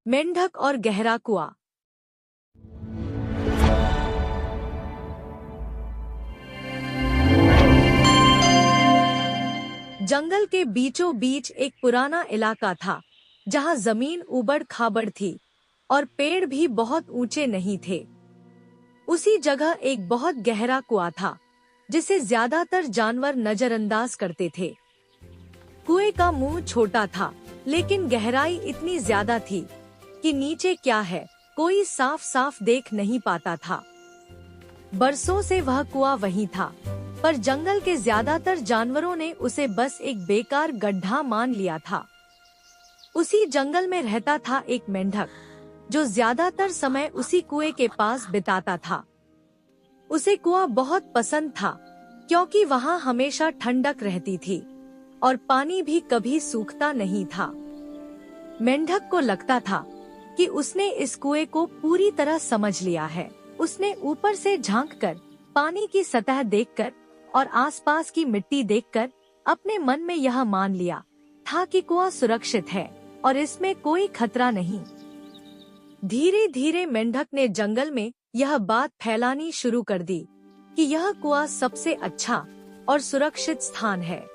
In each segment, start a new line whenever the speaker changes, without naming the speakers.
मेंढक और गहरा कुआं। जंगल के बीचों बीच एक पुराना इलाका था, जहां जमीन उबड़ खाबड़ थी और पेड़ भी बहुत ऊंचे नहीं थे। उसी जगह एक बहुत गहरा कुआं था, जिसे ज्यादातर जानवर नजरअंदाज करते थे। कुएं का मुंह छोटा था, लेकिन गहराई इतनी ज्यादा थी कि नीचे क्या है कोई साफ साफ देख नहीं पाता था। बरसों से वह कुआं वहीं था, पर जंगल के ज्यादातर जानवरों ने उसे बस एक बेकार गड्ढा मान लिया था। उसी जंगल में रहता था एक मेंढक, जो ज्यादातर समय उसी कुएं के पास बिताता था। उसे कुआं बहुत पसंद था, क्योंकि वहां हमेशा ठंडक रहती थी और पानी भी कभी सूखता नहीं था। मेंढक को लगता था कि उसने इस कुएं को पूरी तरह समझ लिया है। उसने ऊपर से झांककर, पानी की सतह देखकर और आसपास की मिट्टी देखकर अपने मन में यह मान लिया था कि कुआं सुरक्षित है और इसमें कोई खतरा नहीं। धीरे धीरे मेंढक ने जंगल में यह बात फैलानी शुरू कर दी कि यह कुआं सबसे अच्छा और सुरक्षित स्थान है।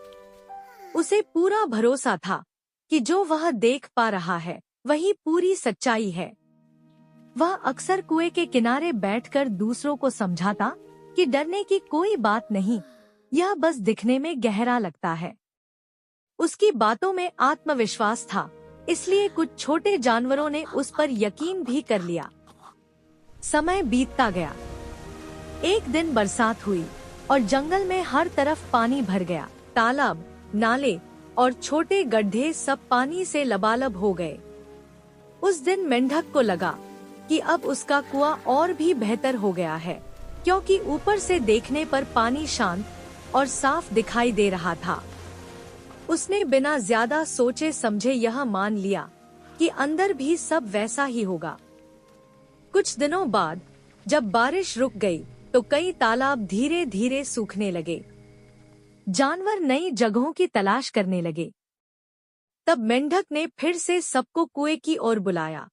उसे पूरा भरोसा था कि जो वह देख पा रहा है वही पूरी सच्चाई है। वह अक्सर कुएं के किनारे बैठकर दूसरों को समझाता कि डरने की कोई बात नहीं, यह बस दिखने में गहरा लगता है। उसकी बातों में आत्मविश्वास था, इसलिए कुछ छोटे जानवरों ने उस पर यकीन भी कर लिया। समय बीतता गया। एक दिन बरसात हुई और जंगल में हर तरफ पानी भर गया। तालाब, नाले और छोटे गड्ढे सब पानी से लबालब हो गए। उस दिन मेंढक को लगा कि अब उसका कुआं और भी बेहतर हो गया है, क्योंकि ऊपर से देखने पर पानी शांत और साफ दिखाई दे रहा था। उसने बिना ज्यादा सोचे समझे यह मान लिया कि अंदर भी सब वैसा ही होगा। कुछ दिनों बाद जब बारिश रुक गई, तो कई तालाब धीरे धीरे सूखने लगे। जानवर नई जगहों की तलाश करने लगे। तब मेंढक ने फिर से सबको कुएं की ओर बुलाया।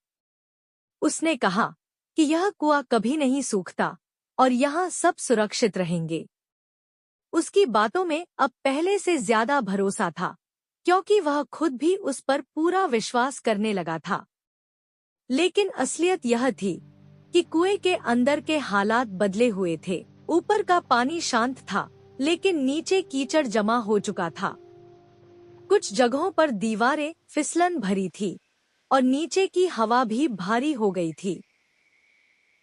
उसने कहा कि यह कुआं कभी नहीं सूखता और यहाँ सब सुरक्षित रहेंगे। उसकी बातों में अब पहले से ज्यादा भरोसा था, क्योंकि वह खुद भी उस पर पूरा विश्वास करने लगा था। लेकिन असलियत यह थी कि कुएं के अंदर के हालात बदले हुए थे। ऊपर का पानी शांत था, लेकिन नीचे कीचड़ जमा हो चुका था। कुछ जगहों पर दीवारें फिसलन भरी थी और नीचे की हवा भी भारी हो गई थी।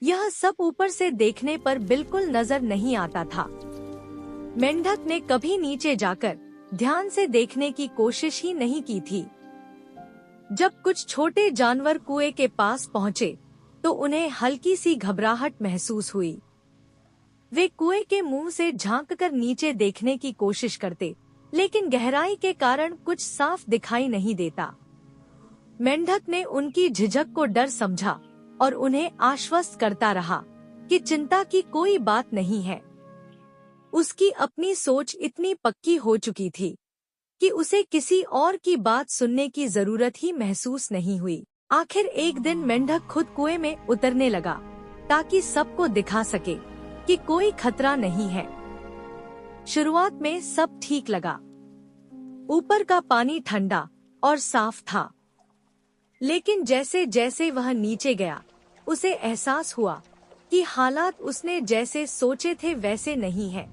यह सब ऊपर से देखने पर बिल्कुल नजर नहीं आता था। मेंढक ने कभी नीचे जाकर ध्यान से देखने की कोशिश ही नहीं की थी। जब कुछ छोटे जानवर कुएं के पास पहुंचे, तो उन्हें हल्की सी घबराहट महसूस हुई। वे कुएं के मुंह से झांककर नीचे देखने की कोशिश करते, लेकिन गहराई के कारण कुछ साफ दिखाई नहीं देता। मेंढक ने उनकी झिझक को डर समझा और उन्हें आश्वस्त करता रहा कि चिंता की कोई बात नहीं है। उसकी अपनी सोच इतनी पक्की हो चुकी थी कि उसे किसी और की बात सुनने की जरूरत ही महसूस नहीं हुई। आखिर एक दिन मेंढक खुद कुएं में उतरने लगा, ताकि सबको दिखा सके कि कोई खतरा नहीं है। शुरुआत में सब ठीक लगा। ऊपर का पानी ठंडा और साफ था, लेकिन जैसे जैसे वह नीचे गया, उसे एहसास हुआ कि हालात उसने जैसे सोचे थे वैसे नहीं है।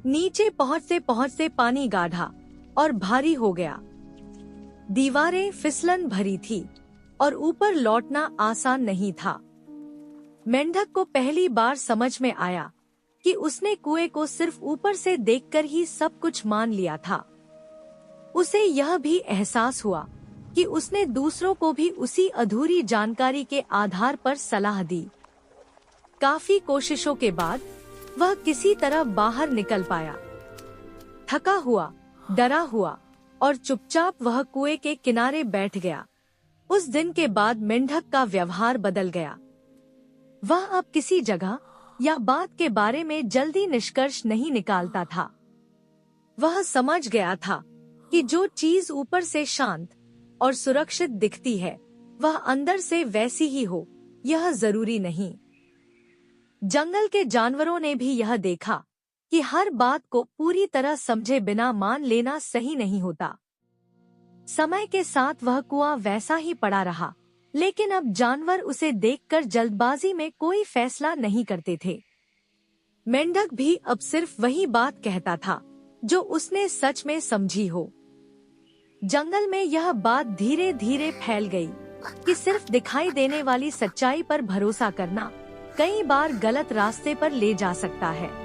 नीचे पहुंचते पहुंचते पानी गाढ़ा और भारी हो गया। दीवारें फिसलन भरी थी और ऊपर लौटना आसान नहीं था। मेंढक को पहली बार समझ में आया कि उसने कुएं को सिर्फ ऊपर से देखकर ही सब कुछ मान लिया था। उसे यह भी एहसास हुआ कि उसने दूसरों को भी उसी अधूरी जानकारी के आधार पर सलाह दी। काफी कोशिशों के बाद वह किसी तरह बाहर निकल पाया। थका हुआ, डरा हुआ और चुपचाप वह कुएं के किनारे बैठ गया। उस दिन के बाद मेंढक का व्यवहार बदल गया। वह अब किसी जगह या बात के बारे में जल्दी निष्कर्ष नहीं निकालता था। वह समझ गया था कि जो चीज ऊपर से शांत और सुरक्षित दिखती है, वह अंदर से वैसी ही हो, यह जरूरी नहीं। जंगल के जानवरों ने भी यह देखा कि हर बात को पूरी तरह समझे बिना मान लेना सही नहीं होता। समय के साथ वह कुआं वैसा ही पड़ा रहा, लेकिन अब जानवर उसे देखकर जल्दबाजी में कोई फैसला नहीं करते थे। मेंढक भी अब सिर्फ वही बात कहता था जो उसने सच में समझी हो। जंगल में यह बात धीरे धीरे फैल गई कि सिर्फ दिखाई देने वाली सच्चाई पर भरोसा करना कई बार गलत रास्ते पर ले जा सकता है।